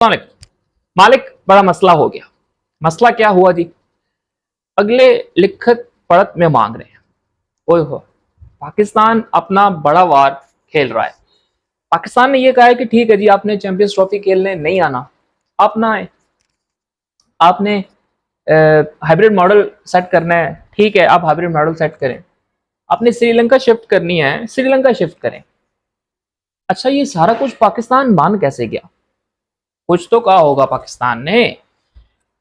मालिक मालिक बड़ा मसला हो गया। मसला क्या हुआ जी? अगले लिखत पढ़त में मांग रहे हैं। ओए हो, पाकिस्तान अपना बड़ा वार खेल रहा है। पाकिस्तान ने यह कहा है कि ठीक है जी, आपने चैंपियंस ट्रॉफी खेलने नहीं आना, आप ना आए। आपने हाइब्रिड मॉडल सेट करना है, ठीक है, आप हाइब्रिड मॉडल सेट करें। आपने श्रीलंका शिफ्ट करनी है, श्रीलंका शिफ्ट करें। अच्छा, ये सारा कुछ पाकिस्तान मान कैसे गया? कुछ तो कहा होगा पाकिस्तान ने।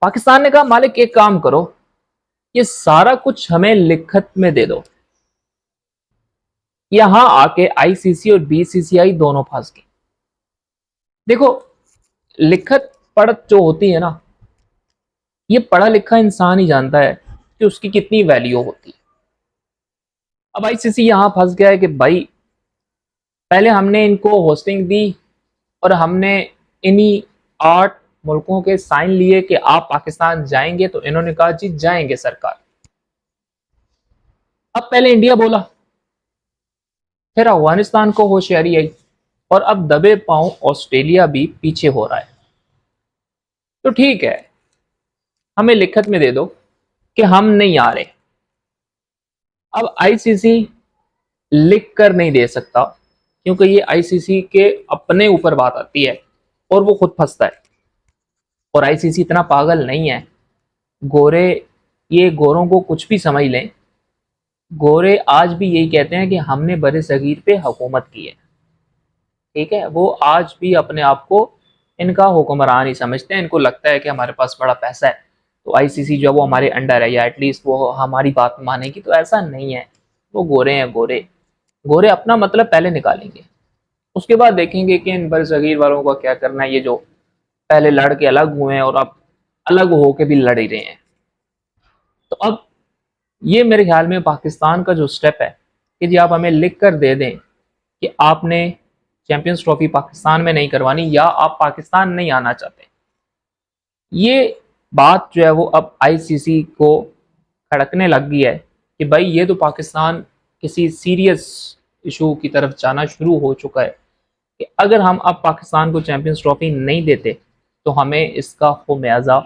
पाकिस्तान ने कहा मालिक एक काम करो, ये सारा कुछ हमें लिखत में दे दो। यहां आके आईसीसी और बीसीसीआई दोनों फंस गए। देखो, लिखत पढ़त जो होती है ना, ये पढ़ा लिखा इंसान ही जानता है कि उसकी कितनी वैल्यू होती है। अब आईसीसी यहां फंस गया है कि भाई पहले हमने इनको होस्टिंग दी और हमने इन्हीं 8 मुल्कों के साइन लिए कि आप पाकिस्तान जाएंगे, तो इन्होंने कहा जी जाएंगे सरकार। अब पहले इंडिया बोला, फिर अफगानिस्तान को होशियारी आई, और अब दबे पांव ऑस्ट्रेलिया भी पीछे हो रहा है। तो ठीक है, हमें लिखत में दे दो कि हम नहीं आ रहे। अब आईसीसी लिख कर नहीं दे सकता, क्योंकि ये आईसीसी के अपने ऊपर बात आती है और वो खुद फंसता है। और आईसीसी इतना पागल नहीं है। गोरे, ये गोरों को कुछ भी समझ लें, गोरे आज भी यही कहते हैं कि हमने बड़े सगीर पे हुकूमत की है। ठीक है, वो आज भी अपने आप को इनका हुक्मरान ही समझते हैं। इनको लगता है कि हमारे पास बड़ा पैसा है तो आईसीसी जो है वो हमारे अंडर है, या एटलीस्ट वो हमारी बात मानेगी। तो ऐसा नहीं है। वो गोरे हैं, गोरे गोरे अपना मतलब पहले निकालेंगे, उसके बाद देखेंगे कि इन बरसगीर वालों का क्या करना है। ये जो पहले लड़ के अलग हुए हैं और अब अलग होके भी लड़ ही रहे हैं। तो अब ये मेरे ख्याल में पाकिस्तान का जो स्टेप है कि जी आप हमें लिख कर दे दें कि आपने चैंपियंस ट्रॉफी पाकिस्तान में नहीं करवानी, या आप पाकिस्तान नहीं आना चाहते। ये बात जो है वो अब आईसीसी को खड़कने लग गई है कि भाई ये तो पाकिस्तान किसी सीरियस इशू की तरफ जाना शुरू हो चुका है कि अगर हम अब पाकिस्तान को चैंपियंस ट्रॉफी नहीं देते तो हमें इसका खुमियाजा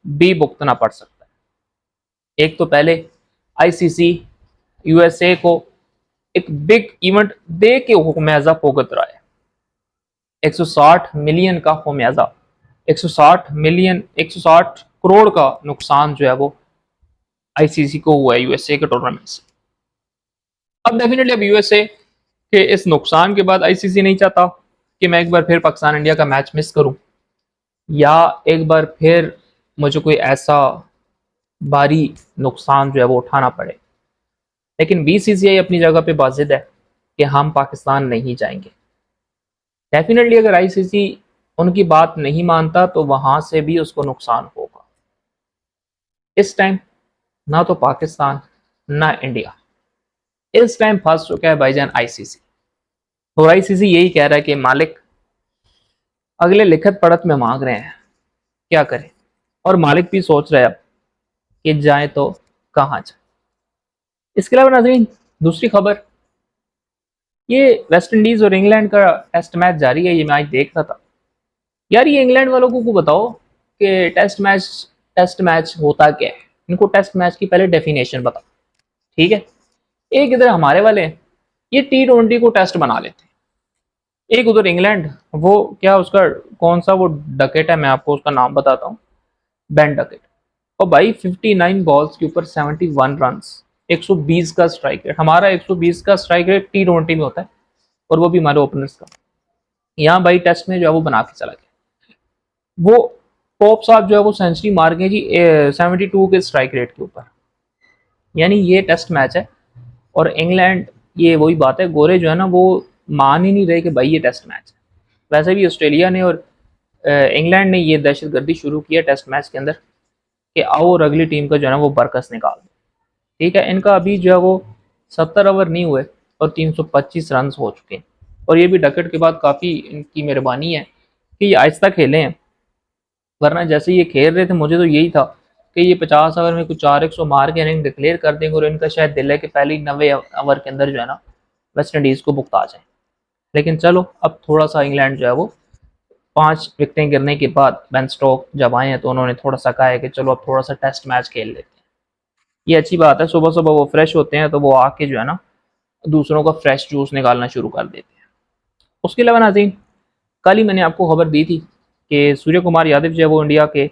भी भुगतना पड़ सकता है। एक तो पहले आईसीसी यूएसए को एक बिग इवेंट दे के खुमियाजा भुगत रहा है। 160 मिलियन का खुमियाजा, 160 करोड़ का नुकसान जो है वो आईसीसी को हुआ है यूएसए के टूर्नामेंट से। अब डेफिनेटली अब यूएसए के इस नुकसान के बाद आईसीसी नहीं चाहता कि मैं एक बार फिर पाकिस्तान इंडिया का मैच मिस करूं, या एक बार फिर मुझे कोई ऐसा भारी नुकसान जो है वो उठाना पड़े। लेकिन बीसीसीआई अपनी जगह पे वाजिद है कि हम पाकिस्तान नहीं जाएंगे। डेफिनेटली अगर आईसीसी उनकी बात नहीं मानता तो वहां से भी उसको नुकसान होगा। इस टाइम ना तो पाकिस्तान ना इंडिया, इस टाइम फंस चुका है भाईजान आईसीसी। और आईसीसी यही कह रहा है कि मालिक अगले लिखत पढ़त में मांग रहे हैं, क्या करें। और मालिक भी सोच रहे हैं अब कि जाए तो कहाँ जाए। इसके अलावा नाज़रीन, दूसरी खबर, ये वेस्ट इंडीज और इंग्लैंड का टेस्ट मैच जारी है। ये मैं आज देख रहा था यार। ये इंग्लैंड वालों को बताओ कि टेस्ट मैच होता क्या है। इनको टेस्ट मैच की पहले डेफिनेशन बताओ, ठीक है। एक इधर हमारे वाले ये T20 को टेस्ट बना लेते हैं। एक उधर इंग्लैंड, वो क्या उसका कौन सा वो डकेट है, मैं आपको उसका नाम बताता हूँ, बेन डकेट। और भाई 59 बॉल्स के ऊपर 71 रन, 120 का स्ट्राइक रेट। हमारा 120 का स्ट्राइक रेट T20 में होता है, और वो भी हमारे ओपनर्स का। यहाँ भाई टेस्ट में जो है वो बना के चला गया। वो पोप साहब जो है वो सेंचुरी मार गए जी 72 के स्ट्राइक रेट के ऊपर। यानी ये टेस्ट मैच है। और इंग्लैंड, ये वही बात है, गोरे जो है ना वो मान ही नहीं रहे कि भाई ये टेस्ट मैच है। वैसे भी ऑस्ट्रेलिया ने और इंग्लैंड ने ये दहशतगर्दी शुरू की है टेस्ट मैच के अंदर कि आओ और अगली टीम का जो है ना वो बरकस निकाल दो। ठीक है, इनका अभी जो है वो 70 ओवर नहीं हुए और 325 रन हो चुके हैं। और ये भी डकेट के बाद काफ़ी इनकी मेहरबानी है कि ये आहिस्ता खेले हैं, वरना जैसे ये खेल रहे थे मुझे तो यही था कि ये 50 ओवर में कुछ 4-100 मार के इनिंग डिक्लेयर कर देंगे, और इनका शायद दिल है कि पहले 90 ओवर के अंदर जो है ना वेस्ट इंडीज़ को भुगता जाए। लेकिन चलो, अब थोड़ा सा इंग्लैंड जो है वो 5 विकेटें गिरने के बाद बेन स्टोक जब आए हैं तो उन्होंने थोड़ा सा कहा है कि चलो अब थोड़ा सा टेस्ट मैच खेल लेते हैं। ये अच्छी बात है, सुबह सुबह वो फ्रेश होते हैं तो वो आके जो है ना दूसरों का फ्रेश जूस निकालना शुरू कर देते हैं। उसके अलावा नाज़रीन, कल ही मैंने आपको खबर दी थी कि सूर्य कुमार यादव जो है वो इंडिया के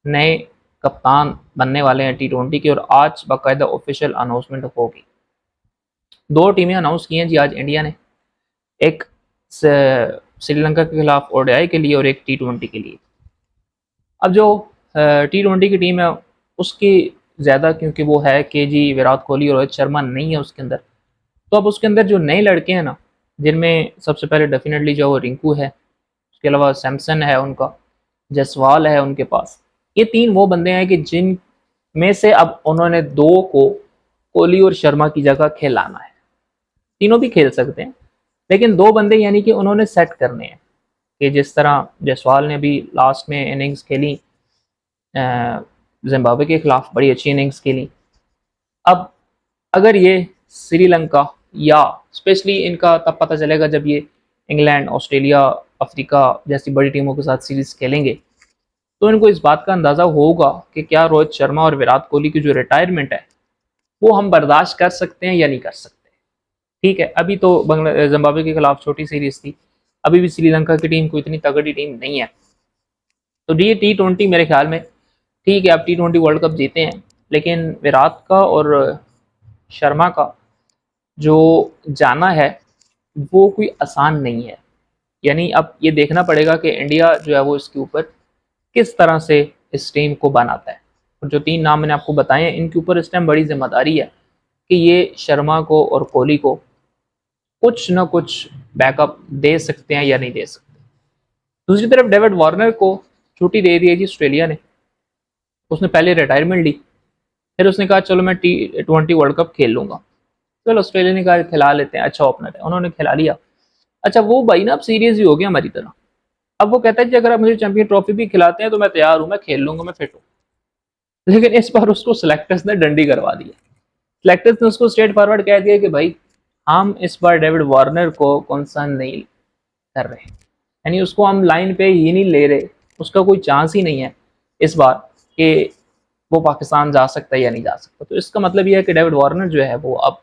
नए कप्तान बनने वाले हैं T20 के, और आज बाकायदा ऑफिशियल अनाउंसमेंट होगी। 2 टीमें अनाउंस की हैं जी आज इंडिया ने, एक श्रीलंका के खिलाफ ओडीआई के लिए और एक T20 के लिए। अब जो T20 की टीम है उसकी ज़्यादा, क्योंकि वो है कि जी विराट कोहली और रोहित शर्मा नहीं है उसके अंदर, तो अब उसके अंदर जो नए लड़के हैं ना, जिनमें सबसे पहले डेफिनेटली जो वो रिंकू है, उसके अलावा सैमसन है उनका, जायसवाल है उनके पास। ये 3 वो बंदे हैं कि जिन में से अब उन्होंने 2 को कोहली और शर्मा की जगह खिलाना है। तीनों भी खेल सकते हैं, लेकिन 2 बंदे यानी कि उन्होंने सेट करने हैं कि जिस तरह जायसवाल ने भी लास्ट में इनिंग्स खेली, जिम्बाब्वे के खिलाफ बड़ी अच्छी इनिंग्स खेली। अब अगर ये श्रीलंका या स्पेशली इनका तब पता चलेगा जब ये इंग्लैंड, ऑस्ट्रेलिया, अफ्रीका जैसी बड़ी टीमों के साथ सीरीज खेलेंगे, तो इनको इस बात का अंदाज़ा होगा कि क्या रोहित शर्मा और विराट कोहली की जो रिटायरमेंट है वो हम बर्दाश्त कर सकते हैं या नहीं कर सकते। ठीक है, अभी तो जिम्बाब्वे के खिलाफ छोटी सीरीज थी, अभी भी श्रीलंका की टीम कोई इतनी तगड़ी टीम नहीं है। तो ये T20 मेरे ख्याल में ठीक है, आप T20 वर्ल्ड कप जीते हैं, लेकिन विराट का और शर्मा का जो जाना है वो कोई आसान नहीं है। यानी अब ये देखना पड़ेगा कि इंडिया जो है वो इसके ऊपर किस तरह से इस टीम को बनाता है। और जो 3 नाम मैंने आपको बताए हैं, इनके ऊपर इस टाइम बड़ी जिम्मेदारी है कि ये शर्मा को और कोहली को कुछ ना कुछ बैकअप दे सकते हैं या नहीं दे सकते। दूसरी तरफ डेविड वार्नर को छुट्टी दे दी है जी ऑस्ट्रेलिया ने। उसने पहले रिटायरमेंट ली, फिर उसने कहा चलो मैं T20 वर्ल्ड कप खेल लूंगा। चलो ऑस्ट्रेलिया ने कहा खिला लेते हैं, अच्छा ओपनर है, उन्होंने खिला लिया। अच्छा वो भाई ना अब सीरियस ही हो गया हमारी तरह। अब वो कहता है कि अगर आप मुझे चैंपियन ट्रॉफी भी खिलाते हैं तो मैं तैयार हूँ, मैं खेल लूंगा, मैं फिट हूँ। लेकिन इस बार उसको सिलेक्टर्स ने डंडी करवा दी है। सिलेक्टर्स ने उसको स्ट्रेट फॉरवर्ड कह दिया कि भाई हम इस बार डेविड वार्नर को कंसर्न नहीं कर रहे, यानी उसको हम लाइन पे ही नहीं ले रहे, उसका कोई चांस ही नहीं है इस बार कि वो पाकिस्तान जा सकता है या नहीं जा सकता। तो इसका मतलब यह है कि डेविड वार्नर जो है वो अब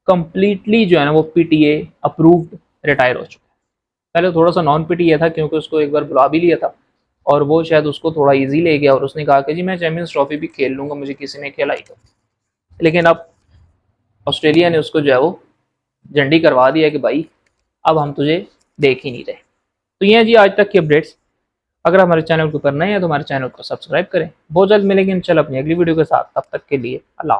कंप्लीटली जो है ना वो PTA अप्रूव्ड रिटायर हो चुका है। पहले थोड़ा सा नॉन PTA था क्योंकि उसको एक बार बुला भी लिया था और वो शायद उसको थोड़ा इजी ले गया और उसने कहा कि जी मैं चैंपियंस ट्रॉफी भी खेल लूंगा, मुझे किसी ने खिलाई तो। लेकिन अब ऑस्ट्रेलिया ने उसको जो है वो झंडी करवा दिया कि भाई अब हम तुझे देख ही नहीं रहे। तो ये है जी आज तक की अपडेट्स। अगर हमारे चैनल को करना है तो हमारे चैनल को सब्सक्राइब करें। बहुत जल्द मिलेंगे इंशाल्लाह अपनी अगली वीडियो के साथ, तब तक के लिए अल्लाह।